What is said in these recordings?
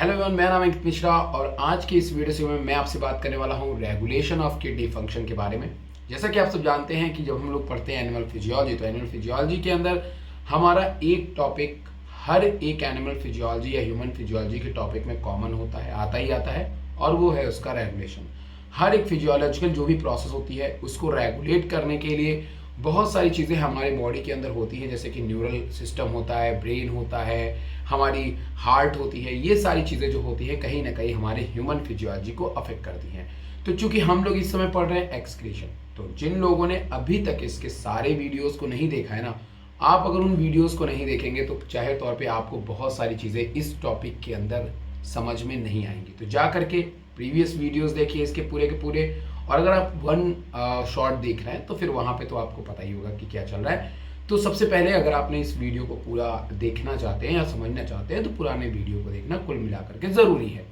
Hello everyone, मेरा नाम अंकित मिश्रा और आज की इस वीडियो से मैं आपसे बात करने वाला हूँ रेगुलेशन ऑफ किडनी फंक्शन के बारे में। जैसा कि आप सब जानते हैं कि जब हम लोग पढ़ते हैं एनिमल फिजियोलॉजी, तो एनिमल फिजियोलॉजी के अंदर हमारा एक टॉपिक हर एक एनिमल फिजियोलॉजी या ह्यूमन फिजियोलॉजी के टॉपिक में कॉमन होता है, आता ही आता है, और वो है उसका रेगुलेशन। हर एक फिजियोलॉजिकल जो भी प्रोसेस होती है उसको रेगुलेट करने के लिए बहुत सारी चीज़ें हमारे बॉडी के अंदर होती हैं, जैसे कि न्यूरल सिस्टम होता है, ब्रेन होता है, हमारी हार्ट होती है। ये सारी चीज़ें जो होती है कहीं ना कहीं हमारे ह्यूमन फिजियोलॉजी को अफेक्ट करती हैं। तो चूंकि हम लोग इस समय पढ़ रहे हैं एक्सक्रीशन, तो जिन लोगों ने अभी तक इसके सारे वीडियोस को नहीं देखा है ना, आप अगर उन वीडियोस को नहीं देखेंगे तो जाहिर तौर पे आपको बहुत सारी चीज़ें इस टॉपिक के अंदर समझ में नहीं आएंगी। तो जा करके प्रीवियस वीडियोस देखिए इसके पूरे के पूरे, और अगर आप वन शॉट देख रहे हैं तो फिर वहाँ पे तो आपको पता ही होगा कि क्या चल रहा है। तो सबसे पहले अगर आपने इस वीडियो को पूरा देखना चाहते हैं या समझना चाहते हैं तो पुराने वीडियो को देखना कुल मिलाकर के ज़रूरी है।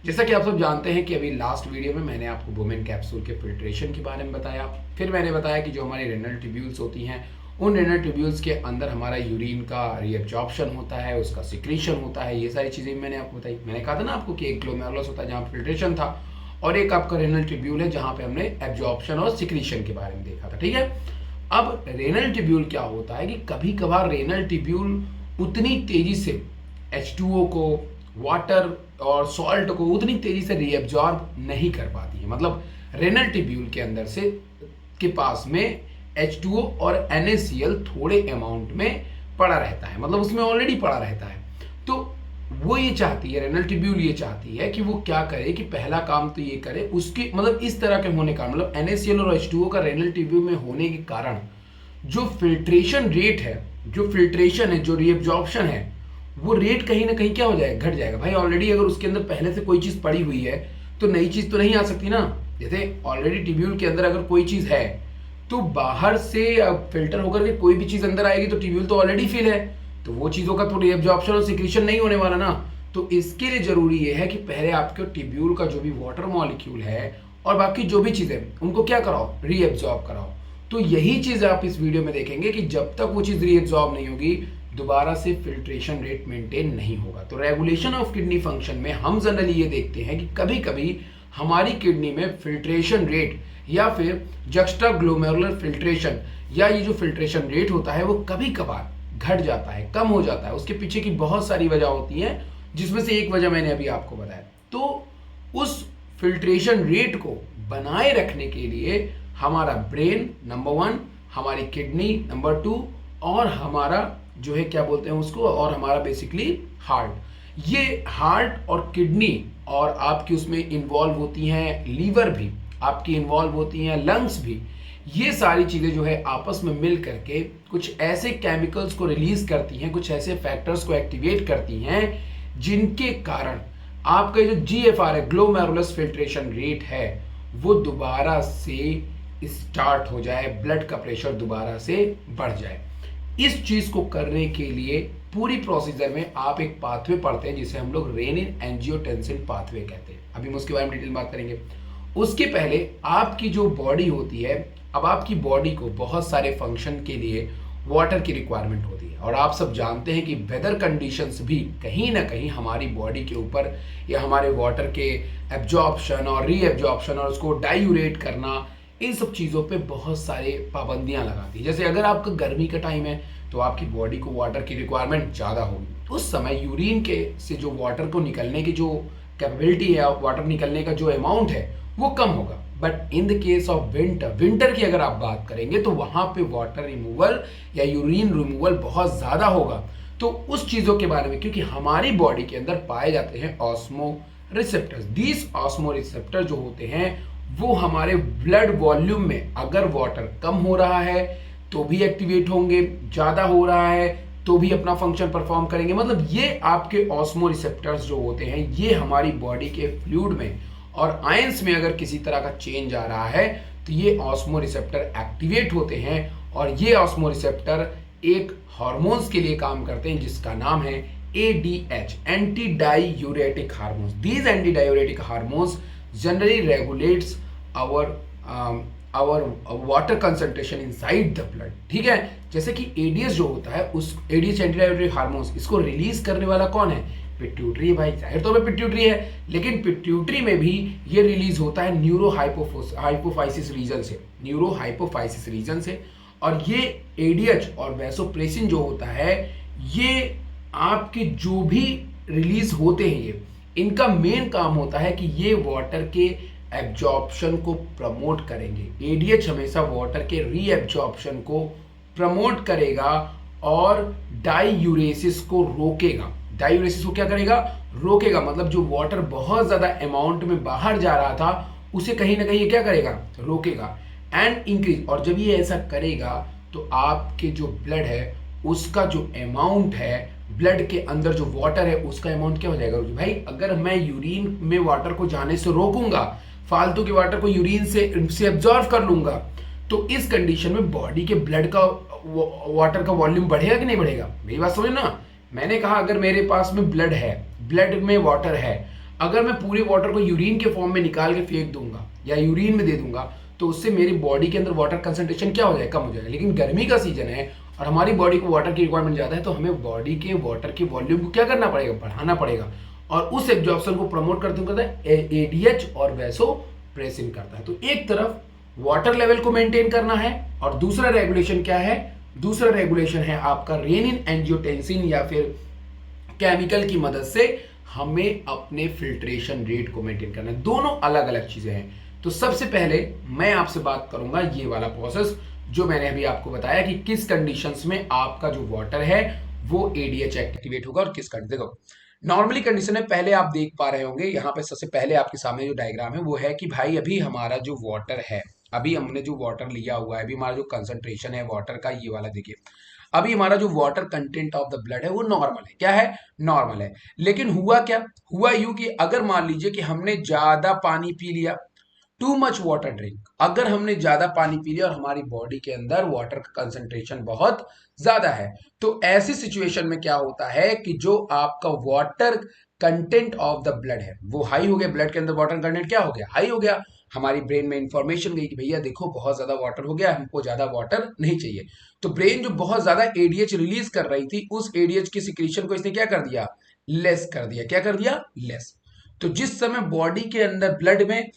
जैसा कि आप सब जानते हैं कि अभी लास्ट वीडियो में मैंने आपको वुमेन कैप्सूल के फिल्ट्रेशन के बारे में बताया। फिर मैंने बताया कि जो हमारी रेनल ट्यूब्यूल्स होती हैं, उन रेनल ट्यूब्यूल्स के अंदर हमारा यूरिन का रीअब्जॉर्प्शन होता है, उसका सिक्रीशन होता है। ये सारी चीज़ें मैंने आपको बताई। मैंने कहा था ना आपको कि एक ग्लोमेरुलस होता है जहाँ फिल्ट्रेशन था, और एक आपका रेनल ट्यूब्यूल है जहाँ पे हमने एब्जॉर्प्शन और सिक्रीशन के बारे में देखा था। ठीक है, अब रेनल ट्यूब्यूल क्या होता है कि कभी कभार रेनल ट्यूब्यूल उतनी तेजी से H2O को, वाटर और सॉल्ट को उतनी तेजी से रीअब्जॉर्ब नहीं कर पाती है। मतलब रेनल ट्यूब्यूल के अंदर से के पास में H2O और NaCl थोड़े अमाउंट में पड़ा रहता है, मतलब उसमें ऑलरेडी पड़ा रहता है। तो वो ये चाहती है, रेनल ट्यूब्यूल ये चाहती है कि वो क्या करे कि पहला काम तो ये करे उसकी, मतलब इस तरह के होने का मतलब NaCl और H2O का रेनल ट्यूब्यूल में होने के कारण जो फिल्ट्रेशन रेट है, जो फिल्ट्रेशन है, जो रीअब्जॉर्प्शन है, वो रेट कहीं ना कहीं क्या हो जाएगा, घट जाएगा। भाई ऑलरेडी अगर उसके अंदर पहले से कोई चीज़ पड़ी हुई है तो नई चीज़ तो नहीं आ सकती ना। जैसे ऑलरेडी ट्यूब्यूल के अंदर अगर कोई चीज़ है तो बाहर से फिल्टर होकर के कोई भी चीज़ अंदर आएगी तो ट्यूब्यूल तो ऑलरेडी फिल है, तो वो चीज़ों का तो रीअब्जॉर्प्शन और सिक्रीशन नहीं होने वाला ना। तो इसके लिए जरूरी ये है कि पहले आपके ट्यूब्यूल का जो भी वाटर मॉलिक्यूल है और बाकी जो भी चीज़ें उनको क्या कराओ, रीअब्जॉर्ब कराओ। तो यही चीज़ आप इस वीडियो में देखेंगे कि जब तक वो चीज़ रीअब्जॉर्ब नहीं होगी दोबारा से फिल्ट्रेशन रेट मेंटेन नहीं होगा। तो रेगुलेशन ऑफ किडनी फंक्शन में हम जनरली ये देखते हैं कि कभी कभी हमारी किडनी में फिल्ट्रेशन रेट या फिर जक्स्टा ग्लोमेरुलर फिल्ट्रेशन या ये जो फिल्ट्रेशन रेट होता है वो कभी कभार घट जाता है, कम हो जाता है। उसके पीछे की बहुत सारी वजह होती हैं, जिसमें से एक वजह मैंने अभी आपको बताया। तो उस फिल्ट्रेशन रेट को बनाए रखने के लिए हमारा ब्रेन नंबर 1, हमारी किडनी नंबर 2, और हमारा जो है क्या बोलते हैं उसको, और हमारा बेसिकली हार्ट, ये हार्ट और किडनी और आपकी उसमें इन्वॉल्व होती हैं, लीवर भी आपकी इन्वॉल्व होती हैं, लंग्स भी, ये सारी चीज़ें जो है आपस में मिल करके कुछ ऐसे केमिकल्स को रिलीज करती हैं, कुछ ऐसे फैक्टर्स को एक्टिवेट करती हैं जिनके कारण आपका जो GFR है, ग्लोमेरुलस फिल्ट्रेशन रेट है, वो दोबारा से स्टार्ट हो जाए, ब्लड का प्रेशर दोबारा से बढ़ जाए। इस चीज को करने के लिए पूरी प्रोसीजर में आप एक पाथवे पढ़ते हैं जिसे हम लोग रेनिन एंजियोटेंसिन पाथवे कहते हैं। अभी हम उसके बारे में डिटेल में बात करेंगे। उसके पहले आपकी जो बॉडी होती है, अब आपकी बॉडी को बहुत सारे फंक्शन के लिए वाटर की रिक्वायरमेंट होती है, और आप सब जानते हैं कि वेदर कंडीशंस भी कहीं ना कहीं हमारी बॉडी के ऊपर या हमारे वाटर के एब्जॉर्प्शन और रीएब्जॉर्प्शन और उसको डाइयूरेट करना, इन सब चीज़ों पे बहुत सारे पाबंदियां लगाती है। जैसे अगर आपका गर्मी का टाइम है तो आपकी बॉडी को वाटर की रिक्वायरमेंट ज़्यादा होगी, उस समय यूरिन के से जो वाटर को निकलने की जो कैपेबिलिटी है, वाटर निकलने का जो अमाउंट है वो कम होगा। But in the case of winter की अगर आप बात करेंगे तो वहां पे वाटर रिमूवल या यूरिन रिमूवल बहुत ज़्यादा होगा। तो उस चीज़ों के बारे में, क्योंकि हमारी बॉडी के अंदर पाए जाते हैं osmo receptors, these osmo receptor जो होते हैं वो हमारे ब्लड वॉल्यूम में अगर वाटर कम हो रहा है तो भी एक्टिवेट होंगे, ज़्यादा हो रहा है तो भी अपना फंक्शन परफॉर्म करेंगे। मतलब ये आपके ऑस्मो रिसेप्टर्स जो होते हैं ये हमारी बॉडी के फ्लूइड में और आयंस में अगर किसी तरह का चेंज आ रहा है तो ये ऑस्मो रिसेप्टर एक्टिवेट होते हैं, और ये ऑस्मो रिसेप्टर एक हार्मोन्स के लिए काम करते हैं जिसका नाम है ADH, anti diuretic hormones. These anti diuretic hormones generally regulates our water concentration inside the blood. ठीक है, जैसे कि ADH जो होता है, उस ADH एंटी डाइयूरेटिक हार्मोन्स, इसको रिलीज करने वाला कौन है, पिट्यूटरी है भाई, जाहिर तौर पे पिट्यूटरी है, लेकिन पिट्यूटरी में भी ये रिलीज होता है न्यूरो हाइपोफाइसिस रीजन से, न्यूरो हाइपोफाइसिस रीजन से। और ये एडीएच और वैसोप्रेसिन जो होता है, ये आपके जो भी रिलीज होते हैं, ये इनका मेन काम होता है कि ये वाटर के एब्जॉर्प्शन को प्रमोट करेंगे। एडीएच हमेशा वाटर के रीएब्जॉर्प्शन को प्रमोट करेगा और डाईयूरेसिस को रोकेगा। डाईयूरेसिस को क्या करेगा? रोकेगा। मतलब जो वाटर बहुत ज्यादा अमाउंट में बाहर जा रहा था उसे कहीं ना कहीं ये क्या करेगा? रोकेगा एंड इंक्रीज। और जब ये ऐसा करेगा तो आपके जो ब्लड है उसका जो अमाउंट है, ब्लड के अंदर जो वाटर है उसका अमाउंट क्या हो जाएगा भाई? अगर मैं यूरिन में वाटर को जाने से रोकूंगा, फालतू के वाटर को यूरिन से एब्जॉर्व कर लूंगा, तो इस कंडीशन में बॉडी के ब्लड का वाटर का वॉल्यूम बढ़ेगा कि नहीं बढ़ेगा? मेरी बात समझ ना। मैंने कहा अगर मेरे पास में ब्लड है, ब्लड में वाटर है, अगर मैं पूरे वाटर को यूरिन के फॉर्म में निकाल के फेंक दूंगा या यूरिन में दे दूंगा, तो उससे मेरी बॉडी के अंदर वाटर कंसंट्रेशन क्या हो जाएगा? कम हो जाएगा। लेकिन गर्मी का सीजन है और हमारी बॉडी को वाटर की रिक्वायरमेंट ज्यादा है, तो हमें बॉडी के वाटर के वॉल्यूम को क्या करना पड़ेगा? बढ़ाना पड़ेगा। और उस एब्जॉर्प्शन को प्रमोट करता है एडीएच और वैसोप्रेसिन करता है। तो एक तरफ वाटर लेवल को मेंटेन करना है और दूसरा रेगुलेशन क्या है? दूसरा रेगुलेशन है आपका रेनिन एंजियोटेंसिन या फिर केमिकल की मदद से हमें अपने फिल्ट्रेशन रेट को मेंटेन करना है। दोनों अलग अलग चीजें हैं। तो सबसे पहले मैं आपसे बात करूंगा ये वाला प्रोसेस जो मैंने अभी आपको बताया कि किस कंडीशंस में आपका जो वाटर है वो एडीएच एक्टिवेट होगा और किस कंडीशन। देखो नॉर्मली कंडीशन में पहले आप देख पा रहे होंगे यहाँ पे सबसे पहले आपके सामने जो डायग्राम है वो है कि भाई अभी हमारा जो वाटर है, अभी हमने जो वाटर लिया हुआ है, अभी हमारा जो कंसंट्रेशन है वाटर का ये वाला देखिए, अभी हमारा जो water content of the blood है वो नॉर्मल है। क्या है? नॉर्मल है। लेकिन हुआ क्या? हुआ यूं कि अगर मान लीजिए कि हमने ज्यादा पानी पी लिया, टू मच वाटर ड्रिंक, अगर हमने ज्यादा पानी पी लिया और हमारी बॉडी के अंदर वाटर का कंसंट्रेशन बहुत ज्यादा है, तो ऐसी सिचुएशन में क्या होता है कि जो आपका water content of the blood है वो हाई हो गया। ब्लड के अंदर वाटर कंटेंट क्या हो गया? हाई हो गया। हमारी ब्रेन में इंफॉर्मेशन गई कि भैया देखो बहुत ज्यादा वाटर हो गया, हमको ज्यादा वाटर नहीं चाहिए। तो ब्रेन जो बहुत ज्यादा एडीएच रिलीज कर रही थी, उस एडीएच की सिक्रीशन को इसने क्या कर दिया? लेस कर दिया। क्या कर दिया? लेस। तो जिस समय बॉडी के अंदर ब्लड में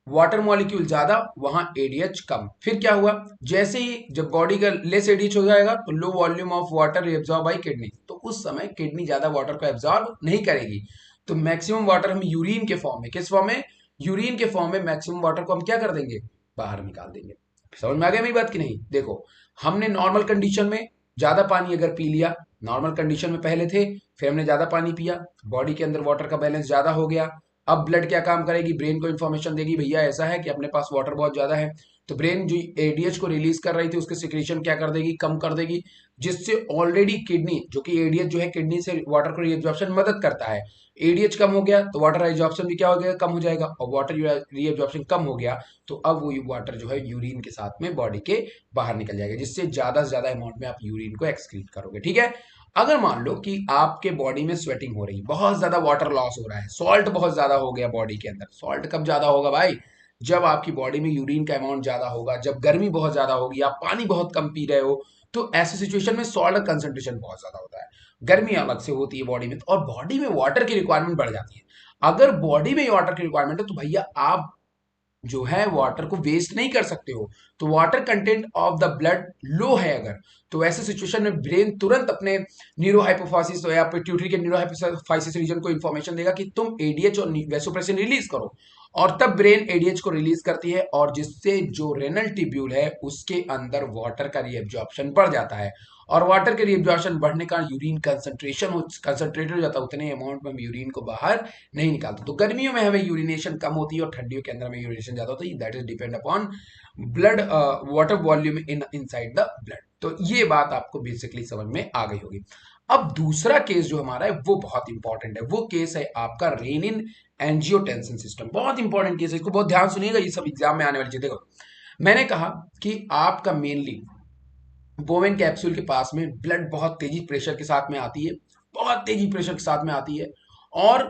वाटर मॉलिक्यूल ज्यादा, वहां एडीएच कम। फिर क्या हुआ? जैसे ही जब बॉडी का लेस एडीएच हो जाएगा तो low volume of water absorb by kidney, तो उस समय किडनी ज्यादा वाटर को एब्जॉर्ब नहीं करेगी। तो मैक्सिमम वाटर हम यूरिन के फॉर्म में, किस फॉर्म में? यूरिन के फॉर्म में मैक्सिमम वाटर को हम क्या कर देंगे? बाहर निकाल देंगे। समझ में आ गया मेरी बात की नहीं? देखो हमने नॉर्मल कंडीशन में ज्यादा पानी अगर पी लिया, नॉर्मल कंडीशन में पहले थे, फिर हमने ज्यादा पानी पिया, बॉडी के अंदर वाटर का बैलेंस ज्यादा हो गया। अब ब्लड क्या काम करेगी? ब्रेन को इंफॉर्मेशन देगी भैया ऐसा है कि अपने पास वाटर बहुत ज्यादा है। तो ब्रेन जो एडीएच को रिलीज कर रही थी उसके सिक्रीशन क्या कर देगी? कम कर देगी। जिससे ऑलरेडी किडनी, जो कि एडीएच जो है किडनी से वाटर को रीएब्जॉर्प्शन मदद करता है, एडीएच कम हो गया तो वाटर एब्जॉर्प्शन भी क्या हो गया? कम हो जाएगा। और वाटर रीएब्जॉर्प्शन कम हो गया तो अब वो वाटर जो है यूरिन के साथ में बॉडी के बाहर निकल जाएगा, जिससे ज्यादा से ज्यादा अमाउंट में आप यूरिन को एक्सक्रीट करोगे। ठीक है। अगर मान लो कि आपके बॉडी में स्वेटिंग हो रही, बहुत ज्यादा वाटर लॉस हो रहा है, सॉल्ट बहुत ज्यादा हो गया बॉडी के अंदर। सॉल्ट कब ज्यादा होगा भाई? जब आपकी बॉडी में यूरिन का अमाउंट ज्यादा होगा, जब गर्मी बहुत ज्यादा होगी, आप पानी बहुत कम पी रहे हो, तो ऐसी सिचुएशन में सॉल्ट कंसंट्रेशन बहुत ज्यादा होता है। गर्मी अलग से होती है बॉडी में, और बॉडी में वाटर की रिक्वायरमेंट बढ़ जाती है। अगर बॉडी में वाटर की रिक्वायरमेंट है तो भैया आप जो है वाटर को वेस्ट नहीं कर सकते हो। तो water content of the blood low है अगर, तो ऐसे सिचुएशन में ब्रेन तुरंत अपने न्यूरोहाइपोफाइसिस या पिट्यूटरी के न्यूरोहाइपोफाइसिस रीजन को इंफॉर्मेशन देगा कि तुम एडीएच और वैसोप्रेसिन रिलीज करो। और तब ब्रेन एडीएच को रिलीज करती है, और जिससे जो रेनल ट्यूब्यूल है उसके अंदर वाटर का रीएब्जॉर्प्शन बढ़ जाता है। और वाटर के रीएब्जॉर्प्शन बढ़ने का यूरिन कंसंट्रेशन कंसंट्रेटेड हो जाता है, उतने अमाउंट में हम यूरिन को बाहर नहीं निकालते। तो गर्मियों में हमें यूरिनेशन कम होती है और ठंडियों के अंदर हमें यूरिनेशन ज्यादा होती है। That is depend upon blood water volume inside the blood. तो ये बात आपको बेसिकली समझ में आ गई होगी। अब दूसरा केस जो हमारा है वो बहुत इंपॉर्टेंट है। वो केस है आपका रेनिन एंजियोटेंसिन सिस्टम। बहुत इंपॉर्टेंट केस है, इसको बहुत ध्यान सुनिएगा, ये सब एग्जाम में आने वाली चीजें। देखो मैंने कहा कि आपका मेनली बोवेन कैप्सूल के पास में ब्लड बहुत तेजी प्रेशर के साथ में आती है, बहुत तेजी प्रेशर के साथ में आती है, और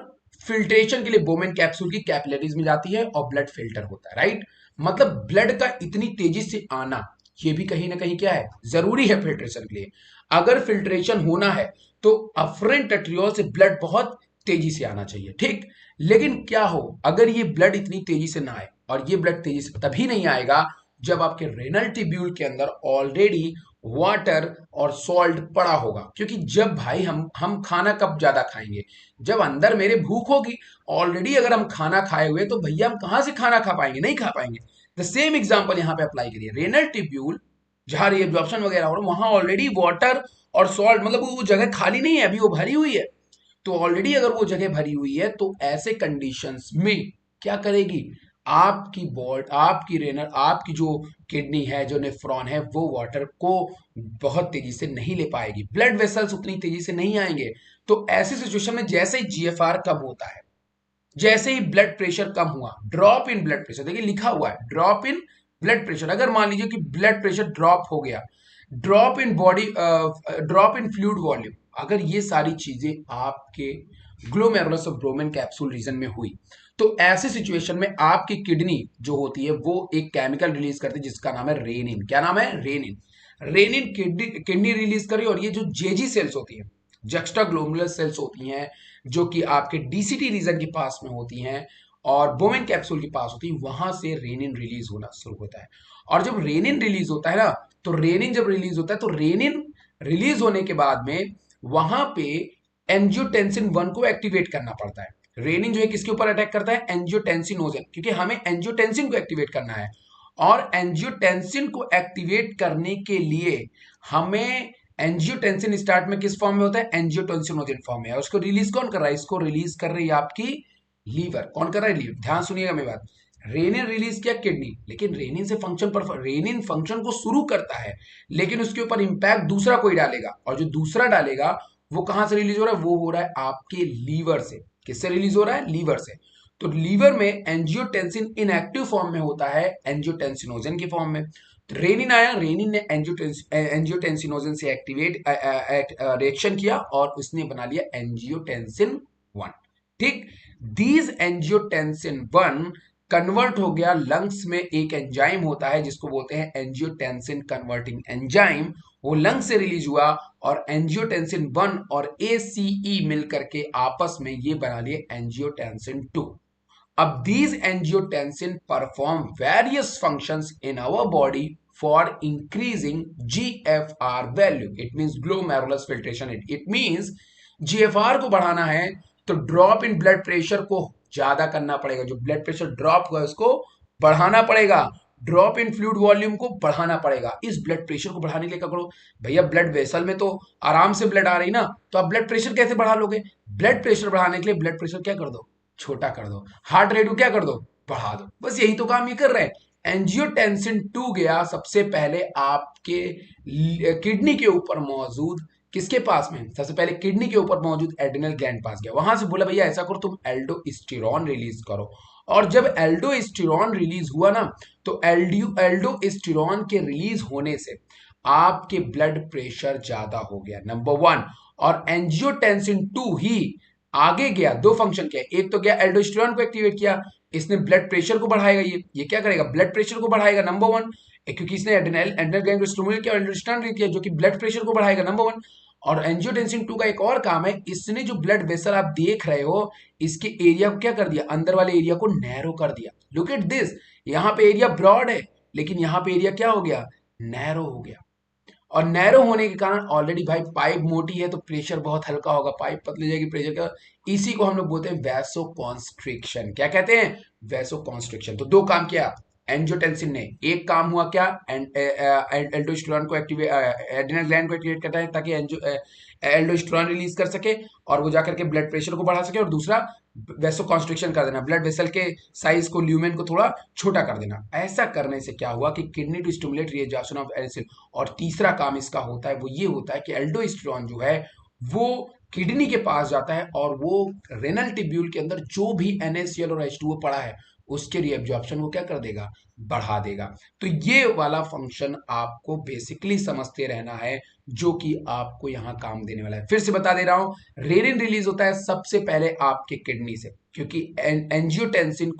फिल्ट्रेशन के लिए बोवेन कैप्सूल की कैपिलरीज में जाती है और ब्लड फिल्टर होता है। राइट। मतलब ब्लड का इतनी तेजी से आना ये भी कहीं ना कहीं क्या है? जरूरी है फिल्ट्रेशन के लिए। अगर फिल्ट्रेशन होना है तो अफरेंट एट्रियोल से ब्लड बहुत तेजी से आना चाहिए, ठीक। लेकिन क्या हो अगर ये ब्लड इतनी तेजी से ना आए, और ये ब्लड तेजी से तभी नहीं आएगा जब आपके रेनल ट्यूब्यूल के अंदर ऑलरेडी वाटर और सॉल्ट पड़ा होगा। क्योंकि जब भाई हम खाना कब ज्यादा खाएंगे, जब अंदर मेरे भूख होगी। ऑलरेडी अगर हम खाना खाए हुए तो भैया हम कहां से खाना खा पाएंगे, नहीं खा पाएंगे। द सेम एग्जांपल यहां पे अप्लाई करिए। रेनल ट्यूब्यूल जहां रिएब्जॉर्प्शन वगैरह हो रहा है वहां ऑलरेडी वाटर और सॉल्ट, मतलब वो जगह खाली नहीं है, अभी वो भरी हुई है। तो ऑलरेडी अगर वो जगह भरी हुई है तो ऐसे कंडीशंस में क्या करेगी, आपकी बॉड आपकी रेनल आपकी जो किडनी है, जो नेफ्रॉन है, वो वाटर को बहुत तेजी से नहीं ले पाएगी, ब्लड वेसल्स उतनी तेजी से नहीं आएंगे। तो ऐसी सिचुएशन में जैसे ही जीएफआर कम होता है, जैसे ही ब्लड प्रेशर कम हुआ, ड्रॉप इन ब्लड प्रेशर, देखिए लिखा हुआ है ड्रॉप इन ब्लड प्रेशर। अगर मान लीजिए कि ब्लड प्रेशर ड्रॉप हो गया, drop in body drop in fluid volume, अगर ये सारी चीजें आपके ग्लोमेरुलस और ब्रोमेन कैप्सूल रीजन में हुई, तो ऐसे सिचुएशन में आपकी किडनी जो होती है वो एक केमिकल रिलीज करती है जिसका नाम है रेनिन। क्या नाम है? रेनिन। रेनिन किडनी रिलीज करी, और ये जो जेजी सेल्स होती है, जक्स्टा ग्लोमुलर सेल्स होती हैं, जो कि आपके डीसीटी रीजन के पास में होती हैं और बोमेन कैप्सूल के पास होती है, वहां से रेनिन रिलीज होना शुरू होता है। और जब रेनिन रिलीज होता है ना, तो रेनिन जब रिलीज होता है तो रेनिन रिलीज होने के बाद में वहां पे एंजियोटेंसिन 1 को एक्टिवेट करना पड़ता है। रेनिन जो है किसके ऊपर अटैक करता है? एंजियोटेंसिनोजन, क्योंकि हमें एंजियोटेंसिन को एक्टिवेट करना है। और एंजियोटेंसिन को एक्टिवेट करने के लिए हमें एंजियोटेंसिन स्टार्ट में किस फॉर्म में होता है? एंजियोटेंसिनोजन फॉर्म में है। उसको रिलीज कौन कर रहा है? इसको रिलीज कर रही है आपकी लीवर। कौन कर रहा है? लीवर। ध्यान सुनिएगा मेरी बात। रेनिन रिलीज किया किडनी, लेकिन रेनिन से फंक्शन पर, रेनिन फंक्शन को शुरू करता है लेकिन उसके ऊपर इंपैक्ट दूसरा कोई डालेगा, और जो दूसरा डालेगा वो कहां से रिलीज हो रहा है? वो हो रहा है आपके लीवर से। किससे रिलीज हो रहा है? लीवर से। तो लीवर में एंजियोटेंसिन इनएक्टिव फॉर्म में होता है, एंजियोटेंसिनोजन के फॉर्म में। तो रेनिन आया, रेनिन ने एंजियोटेंसिनोजन से एक्टिवेट रिएक्शन किया और उसने बना लिया एंजियोटेंसिन 1, ठीक। दीज एंजियोटेंसिन 1 कन्वर्ट हो गया लंग्स में, एक एंजाइम होता है जिसको बोलते हैं एंजियोटेंसिन कन्वर्टिंग एंजाइम, वो लंग्स से रिलीज हुआ और एंजियोटेंसिन 1 और ACE मिलकर के आपस में ये बना लिए एंजियोटेंसिन 2। अब these angiotensin perform various functions in our body for increasing GFR value. It means glomerulus filtration. It means GFR को बढ़ाना है तो ड्रॉप इन ब्लड प्रेशर को ज्यादा करना पड़ेगा। जो ब्लड प्रेशर ड्रॉप हुआ है उसको बढ़ाना पड़ेगा, ड्रॉप इन फ्लूइड वॉल्यूम को बढ़ाना पड़ेगा। इस ब्लड प्रेशर को बढ़ाने के लिए क्या करो भैया? ब्लड वेसल में तो आराम से ब्लड आ रही ना, तो आप ब्लड प्रेशर कैसे बढ़ा लोगे? ब्लड प्रेशर बढ़ाने के लिए ब्लड प्रेशर क्या कर दो? छोटा कर दो। हार्ट रेट को क्या कर दो? बढ़ा दो। बस यही तो काम ये कर रहे हैं। एंजियोटेंसिन 2 गया सबसे पहले आपके किडनी के ऊपर मौजूद, किसके पास में? सबसे पहले किडनी के ऊपर मौजूद एड्रिनल ग्लैंड पास गया, वहां से बोला भैया ऐसा करो तुम एल्डोस्टेरॉन रिलीज करो। और जब एल्डोस्टेरॉन रिलीज हुआ ना, तो एल्डोस्टेरॉन के रिलीज होने से आपके ब्लड प्रेशर ज्यादा हो गया, नंबर 1। और एंजियोटेंसिन 2 ही आगे गया, दो फंक्शन किया। एक तो गया एल्डोस्टेरॉन को एक्टिवेट किया, इसने ब्लड प्रेशर को बढ़ाएगा। ये क्या करेगा? ब्लड प्रेशर को बढ़ाएगा, नंबर 1, क्योंकि इसने एड्रिनल ग्लैंड को स्टिमुलेट किया, एल्डोस्टेरॉन किया जो कि ब्लड प्रेशर को बढ़ाएगा, नंबर 1। और एंजियोटेंसिन 2 का एक और काम है, इसने जो ब्लड वेसल आप देख रहे हो इसके एरिया को क्या कर दिया? अंदर वाले एरिया को नैरो कर दिया। लुक एट दिस, यहाँ पे एरिया ब्रॉड है लेकिन यहाँ पे एरिया क्या हो गया? नैरो हो गया। और नैरो होने के कारण ऑलरेडी भाई पाइप मोटी है तो प्रेशर बहुत हल्का होगा, पाइप पतली जाएगी, प्रेशर का, इसी को हम लोग बोलते हैं वैसो कॉन्स्ट्रिक्शन। क्या कहते हैं? Vaso constriction. तो दो काम किया एंजियोटेंसिन ने। एक काम हुआ क्या? एल्डोस्टेरॉन को एक्टिवेट, एड्रिनल ग्लैंड को एक्टिवेट करता है ताकि एल्डोस्टेरॉन रिलीज कर सके और वो जाकर के ब्लड प्रेशर को बढ़ा सके। और दूसरा वैसो कॉन्स्ट्रिक्शन कर देना, ब्लड वेसल के साइज को, ल्यूमेन को थोड़ा छोटा कर देना। ऐसा करने से क्या हुआ कि kidney to stimulate reabsorption of acid. और तीसरा काम इसका होता है वो ये होता है कि एल्डोस्टेरॉन जो है वो किडनी के पास जाता है और वो रेनल ट्यूब्यूल के अंदर जो भी NaCl और H2O पड़ा है उसके रीएब्जॉर्प्शन को क्या कर देगा? बढ़ा देगा। तो ये वाला फंक्शन आपको बेसिकली समझते रहना है जो कि आपको यहाँ काम देने वाला है। फिर से बता दे रहा हूं, रेनिन रिलीज होता है सबसे पहले आपके किडनी से, क्योंकि एंजियोटेंसिन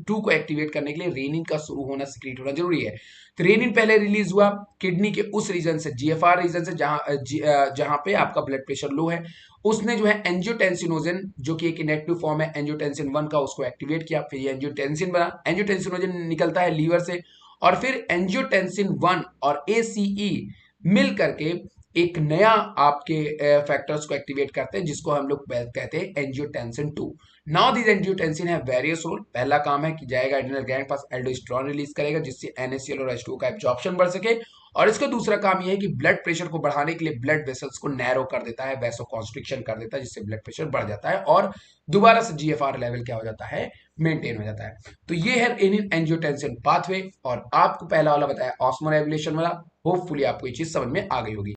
2 को एक्टिवेट करने के लिए रेनिन का शुरू होना, सीक्रेट होना जरूरी है। तो रेनिन पहले रिलीज हुआ किडनी के उस रीजन से, जीएफआर रीजन से, जहां पे आपका ब्लड प्रेशर लो है, उसने जो है एंजियोटेंसिनोजन, जो कि एक इनएक्टिव फॉर्म है एंजियोटेंसिन 1 का, उसको एक्टिवेट किया, फिर ये एंजियोटेंसिन बना। एंजियोटेंसिनोजन निकलता है लीवर से, और फिर एंजियोटेंसिन 1 और एसीई मिल करके एक नया आपके फैक्टर्स को एक्टिवेट करते हैं, जिसको हम लोग कहते हैं एंजियोटेंसिन 2। नाउ दिस एंजियोटेंसिन है वेरियस रोल। पहला काम है कि जाएगा एड्रिनल ग्लैंड पास, एल्डोस्टेरोन रिलीज करेगा, जिससे NaCl और H2O का एब्जॉर्प्शन बढ़ सके। और इसका दूसरा काम यह है कि ब्लड प्रेशर को बढ़ाने के लिए ब्लड वेसल्स को नैरो कर देता है, वैसो कॉन्स्ट्रिक्शन कर देता है, जिससे ब्लड प्रेशर बढ़ जाता है और दोबारा से GFR लेवल क्या हो जाता है, मेंटेन हो जाता है। तो ये है रेनिन एंजियोटेंसिन पाथवे, और आपको पहला वाला बताया ऑस्मोरेगुलेशन वाला। होपफुली आपको ये चीज समझ में आ गई होगी।